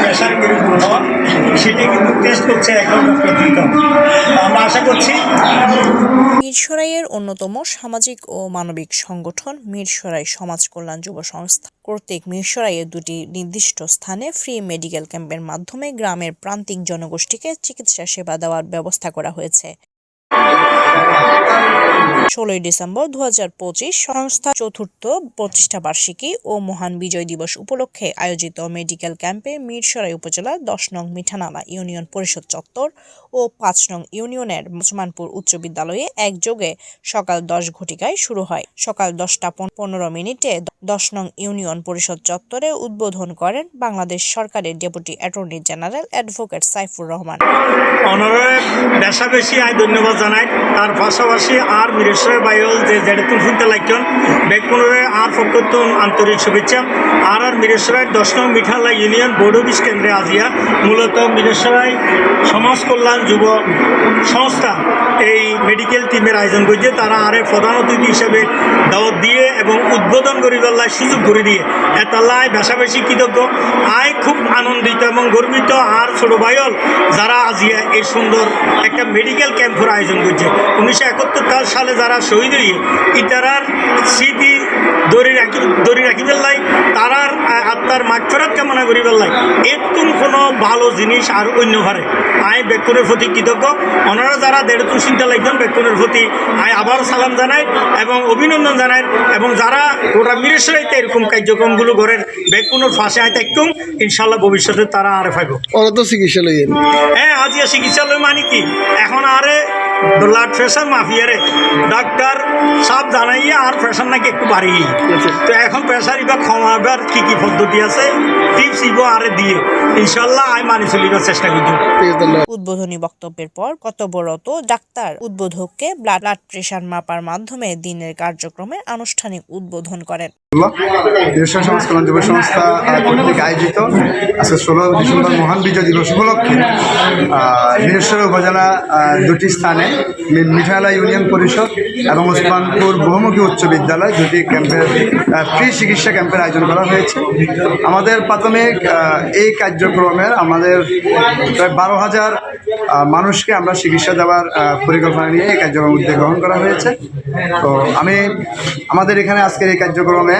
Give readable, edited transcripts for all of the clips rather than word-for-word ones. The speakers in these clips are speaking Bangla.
প্রেশার কিরকম হওয়া সেটি কিন্তু টেস্ট করছে এখন ডক্টর। আমরা আশা করছি মিরসরাইয়ের অন্যতম সামাজিক ও মানবিক সংগঠন মিরসরাই সমাজ কল্যাণ যুব সংস্থা কর্তৃক মিরসরাইয়ের দুটি নির্দিষ্ট স্থানে ফ্রি মেডিকেল ক্যাম্পের মাধ্যমে গ্রামের প্রান্তিক জনগোষ্ঠীকে চিকিৎসা সেবা দেওয়ার ব্যবস্থা করা হয়েছে। 16 ডিসেম্বর 2025 সংস্থার চতুর্থ প্রতিষ্ঠা বার্ষিকী ও মহান বিজয় দিবস উপলক্ষে আয়োজিত মেডিকেল ক্যাম্পে মিরসরাই উপজেলার 10 নং মিঠানালা ইউনিয়ন পরিষদ চত্বর ও 5 নং ইউনিয়নের ওসমানপুর উচ্চ বিদ্যালয়ে একযোগে সকাল 10 ঘটিকায় শুরু হয়। সকাল 10টা 15 মিনিটে 10 নং ইউনিয়ন পরিষদ চত্বরে উদ্বোধন করেন বাংলাদেশ সরকারের deputy attorney general advocate Saifur Rahman. অনারের বেশি ধন্যবাদ জানাই। তার পাশাপাশি আর মিরসরাই বাইল যে যেরকম শুনতে লাগছেন বেকুনরে আর পক্ষতুন আন্তরিক শুভেচ্ছা। আর মিরসরাই 10 নং মিঠালা ইউনিয়ন বোর্ড অফিস কেন্দ্রে আজিয়া মূলত মিরসরাই সমাজ কল্যাণ যুব সংস্থা এই মেডিকেল টিমের আয়োজন করছে। তারা আরে প্রধান অতিথি হিসেবে দাওয়াত দিয়ে এবং উদ্বোধন করিবার সুযোগ করে দিয়ে এতাল্লায় বেশি কৃতজ্ঞ। আয় খুব আনন্দিত এবং গর্বিত আর ছোট ভাইল যারা আজিয়া এই সুন্দর একটা মেডিকেল ক্যাম্পের আয়োজন করছে। 1971 সালে যারা শহীদ হয়ে ইতারার স্মৃতি দড়ি রাখিবার লাই তারার আত্মার মাগফিরাত কামনা করিবার লাই একটু কোনো ভালো জিনিস আর অন্য ঘরে আয় বেকুনের প্রতি কৃতজ্ঞ। ওনারা যারা দেড়টু চিন্তা লাগবেন বেকুনের প্রতি আয় আবার সালাম জানাই এবং অভিনন্দন জানাই এবং যারা গোটা মিরসরাইতে এরকম কার্যক্রমগুলো ঘরের বেকুনের ফাঁসে আয় থাকুন ইনশাল্লাহ ভবিষ্যতে তারা আরে পাইব। ওরা তো চিকিৎসালয় হ্যাঁ আজিয়া চিকিৎসালয় মানে কি এখন আরে ব্লাড প্রেশার মাফিয়ারে ডাক্তার সব জানাইয়া আর প্রেশার নাকি একটু বাড়িয়ে তো এখন প্রেশার এবার কমাবার কি কি পদ্ধতি আছে টিপস ইগো আরে দিয়ে ইনশাল্লাহ আয় মানি চলিবার চেষ্টা করছি। উদ্বোধনী বক্তব্যের পর কর্তব্যরত ডাক্তার উদ্বোধককে ব্লাড প্রেশার মাপার মাধ্যমে দিনের কার্যক্রমের আনুষ্ঠানিক উদ্বোধন করেন। মিরসরাই সমাজ কল্যাণ যুব সংস্থা কর্তৃক আয়োজিত আজকে 16 ডিসেম্বর মহান বিজয় দিবস উপলক্ষে মিরসরাই উপজেলা দুটি স্থানে মিঠালা ইউনিয়ন পরিষদ এবং ওসমানপুর বহুমুখী উচ্চ বিদ্যালয় দুটি ক্যাম্পের ফ্রি চিকিৎসা ক্যাম্পের আয়োজন করা হয়েছে। আমাদের প্রাথমিক এই কার্যক্রমের আমাদের প্রায় 12,000 মানুষকে আমরা চিকিৎসা দেওয়ার পরিকল্পনা নিয়ে এই কার্যক্রম উদ্যোগ গ্রহণ করা হয়েছে। তো আমাদের এখানে আজকের এই কার্যক্রমে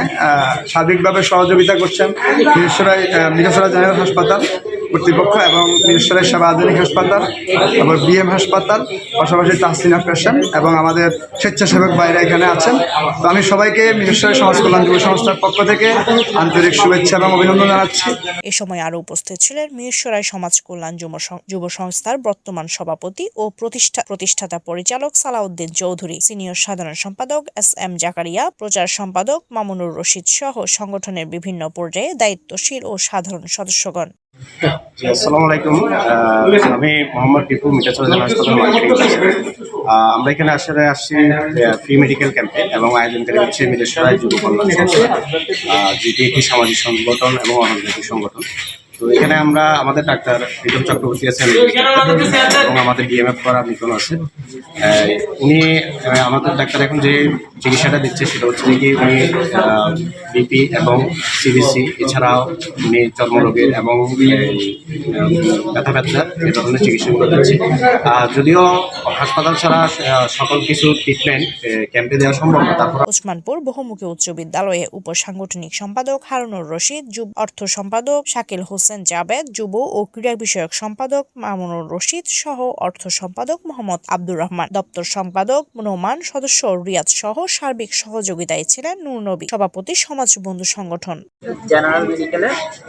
সার্বিকভাবে সহযোগিতা করছেন মিরসরাই জেনারেল হাসপাতাল কর্তৃপক্ষ এবং মিরসরাই সেবা আধুনিক হাসপাতাল, তারপর বিএম হাসপাতাল, পাশাপাশি তাহসিনা ফ্যাশন এবং আমাদের স্বেচ্ছাসেবক বাইরে এখানে আছেন। তো আমি সবাইকে মিরসরাই সমাজ কল্যাণ যুব সংস্থার পক্ষ থেকে আন্তরিক শুভেচ্ছা এবং অভিনন্দন জানাচ্ছি। এ সময় আরও উপস্থিত ছিলেন মিরসরাই সমাজ কল্যাণ যুব সংস্থার বর্তমান সভাপতি ও প্রতিষ্ঠাতা পরিচালক সালাউদ্দিন চৌধুরী, সিনিয়র সাধারণ সম্পাদক SM জাকারিয়া, প্রচার সম্পাদক মামুনুর রশিদ সহ সংগঠনের বিভিন্ন পর্যায়ে দায়িত্বশীল ও সাধারণ সদস্যগণ। আসসালামু আলাইকুম, আমি মোহাম্মদ টিপু, মিঠাচড়া জেলা হাসপাতাল মার্কেটিং অফিসার। আমরা এখানে আসছি ফ্রি মেডিকেল ক্যাম্পে এবং আয়োজনকারী হচ্ছে মিরসরাই যুব কল্যাণ সংস্থা, যেটি একটি সামাজিক সংগঠন এবং অনানুষ্ঠানিক সংগঠন। তো এখানে আমরা আমাদের ডাক্তার প্রীতম চক্রবর্তী আছেন এবং আমাদের BMF করা মিটন আছে। উনি আমাদের ডাক্তার এখন যে চিকিৎসাটা দিচ্ছে সেটা হচ্ছে কি উনি BP এবং CBC এছাড়াও উনি চর্মরোগের এবং ব্যথা এ ধরনের চিকিৎসাগুলো দিচ্ছে। যদিও হাসপাতাল ছাড়া সকল কিছু ট্রিটমেন্ট ক্যাম্পে দেওয়া সম্ভব না। তারপর ওসমানপুর বহুমুখী উচ্চ বিদ্যালয়ে উপসাংগঠনিক সম্পাদক হারুনুর রশিদ, অর্থ সম্পাদক শাকিল হোসেন জাবেদ, যুব ও ক্রীড়া বিষয়ক সম্পাদক মামুনুর রশিদ সহ অর্থ সম্পাদক মোহাম্মদ আব্দুর রহমান, দপ্তর সম্পাদক নোমান, সদস্য রিয়াদ সহ সার্বিক সহযোগিতায় ছিলেন নূর নবী, সভাপতি সমাজ বন্ধু সংগঠন। General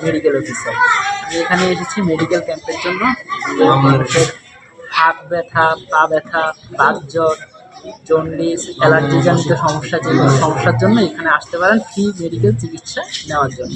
medical officer. আমি এখানে এসেছি মেডিকেল ক্যাম্পের জন্য। হাত ব্যথা, পা ব্যথা, বাতজ্বর, জন্ডিস, অ্যালার্জিজনিত সমস্যার জন্য এখানে আসতে পারেন ফ্রি মেডিকেল চিকিৎসা নেওয়ার জন্য।